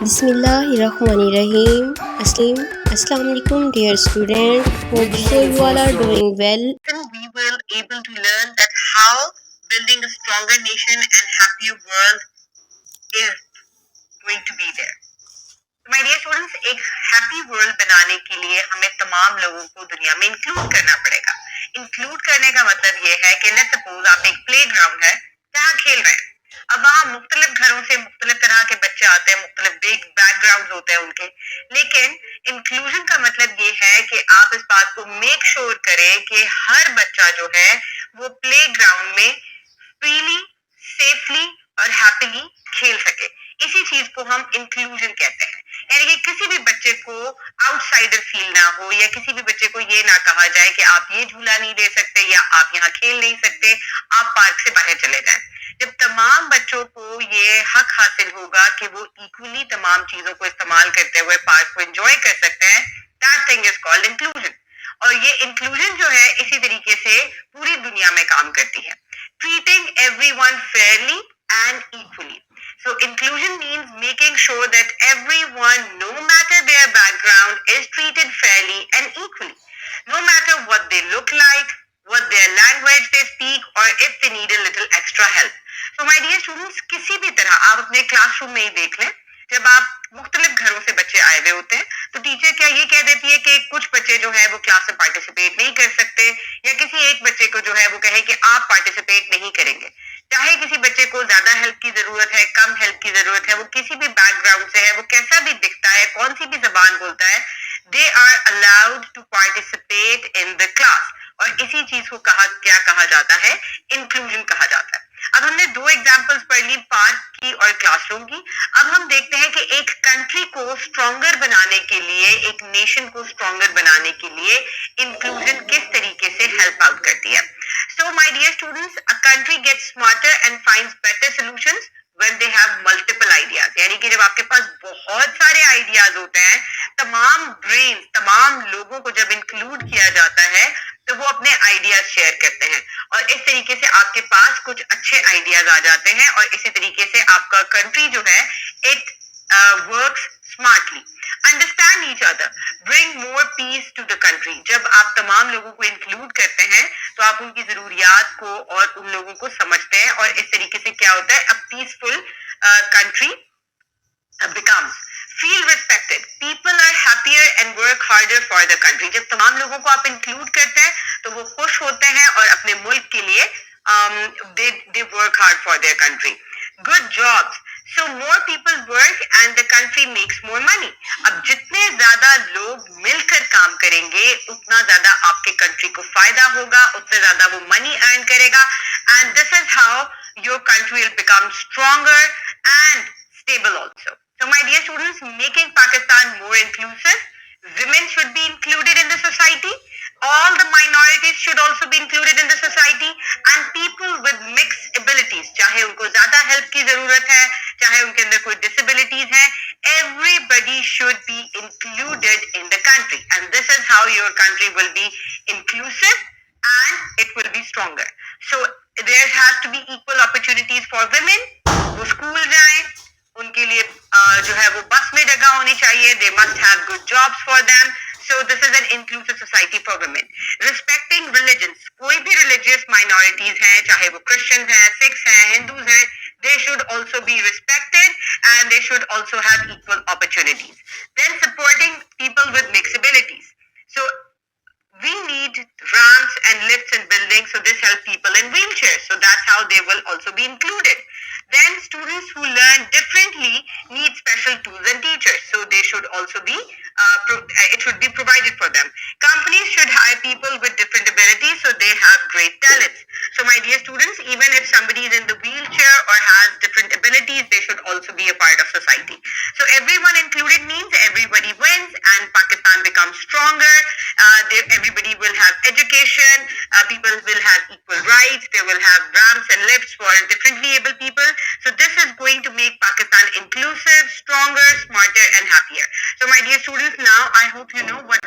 Bismillahirrahmanirrahim. Assalamu alaikum, dear student. Hope so you all are doing well. We will able to learn that how building a stronger nation and happier world is going to be there. तो my dear students, एक happy world बनाने के लिए हमें तमाम लोगों को दुनिया में इंक्लूड करना पड़ेगा. इंक्लूड करने का मतलब ये है कि लेट्स सपोज आप एक प्लेग्राउंड है जहाँ खेल रहे हैं. अब वहाँ मुख्तलिफ घरों से मुख्तलिफ तरह के बच्चे आते हैं, मुख्तलिफ बैकग्राउंड होते हैं उनके. लेकिन इंक्लूजन का मतलब ये है कि आप इस बात को मेक श्योर करें कि हर बच्चा जो है वो प्लेग्राउंड में फ्रीली, सेफली और हैप्पीली खेल सके. इसी चीज को हम इंक्लूजन कहते हैं. यानी कि किसी भी बच्चे को आउटसाइडर फील ना हो, या किसी भी बच्चे को ये ना कहा जाए कि आप ये झूला नहीं ले सकते या आप यहाँ खेल नहीं सकते, आप पार्क से बाहर चले जाएं. जब तमाम बच्चों को ये हक हासिल होगा कि वो इक्वली तमाम चीजों को इस्तेमाल करते हुए पार्क को एंजॉय कर सकते हैं, that thing is called inclusion. और ये इंक्लूजन जो है इसी तरीके से पूरी दुनिया में काम करती है. Treating everyone Fairlie and equally. So inclusion means making sure that everyone, no matter their background, is treated fairly and equally. No matter what they look like, what their language they speak, or if they need a little extra help. So my dear students, किसी भी तरह आप अपने classroom में ही देख लें, जब आप मुख्तलिफ घरों से बच्चे आए हुए होते हैं तो टीचर क्या ये कह देती है कि कुछ बच्चे जो है वो क्लास में पार्टिसिपेट नहीं कर सकते, या किसी एक बच्चे को जो है वो कहे कि आप पार्टिसिपेट नहीं करेंगे. चाहे किसी बच्चे को ज्यादा हेल्प की जरूरत है, कम हेल्प की जरूरत है, वो किसी भी बैकग्राउंड से है, वो कैसा भी दिखता है, कौन सी भी जबान बोलता है, they are allowed to participate in the class. और इसी चीज को क्या कहा जाता है? इंक्लूजन कहा जाता है. अब हमने दो एग्जांपल्स पढ़ ली, पार्क की और क्लासरूम की. अब हम देखते हैं कि एक कंट्री को स्ट्रॉन्गर बनाने के लिए, एक नेशन को स्ट्रॉन्गर बनाने के लिए इंक्लूजन किस तरीके से हेल्प आउट करती है. So my dear students, a country gets smarter and finds better solutions when they have multiple ideas. यानी कि जब आपके पास बहुत सारे आइडियाज होते हैं, तमाम ब्रेन्स, तमाम लोगों को जब इंक्लूड किया जाता है तो वो अपने आइडियाज शेयर करते हैं, और इस तरीके से आपके पास कुछ अच्छे आइडियाज आ जाते हैं, और इसी तरीके से आपका कंट्री जो है it works smartly. Understand each other, bring more peace to the country. जब आप तमाम लोगों को इंक्लूड करते हैं तो आप उनकी जरूरियात को और उन लोगों को समझते हैं, और इस तरीके से क्या होता है, a peaceful country becomes. Feel respected. People are happier and work harder for the country. जब तमाम लोगों को आप इंक्लूड करते हैं तो वो खुश होते हैं और अपने मुल्क के लिए they work hard for their country. Good jobs. So more people work and the country makes more money. अब जितने ज्यादा लोग मिलकर काम करेंगे उतना ज्यादा आपके कंट्री को फायदा होगा, उतना ज्यादा वो मनी अर्न करेगा, and this is how your country will become stronger and stable also. So my dear students, making Pakistan more inclusive, women should be included in the society. All the minorities should also be included in the society, and people with mixed abilities, चाहे उनको ज्यादा help की जरूरत है, चाहे उनके अंदर कोई डिसेबिलिटीज है, everybody should be included in the country, and this is how your country will be inclusive and it will be stronger. So there has to be equal opportunities for women. वो school जाएं, उनके लिए जो है वो बस में जगह होनी चाहिए. They must have good jobs for them. So this is an inclusive society for women. Respecting religions. कोई भी religious minorities हैं, चाहे वो Christians हैं, Sikhs हैं, Hindus हैं, they should also be respected and they should also have equal opportunities. Then supporting people with mixed abilities. So we need ramps and lifts in buildings, so this helps people in wheelchairs. So that's how they will also be included. Then students who learn differently need special tools and teachers, so they should also be it should be provided for them. Companies should hire people with different abilities so they have great talents. So my dear students, even if somebody is in the wheelchair or has different abilities, they should also be a part of society. So everyone included means everybody wins and Pakistan becomes stronger. Everybody will have education, people will have equal rights, they will have ramps and lifts for differently able people. So this is going to make Pakistan inclusive, stronger, smarter and happier. So my dear students, now I hope you know what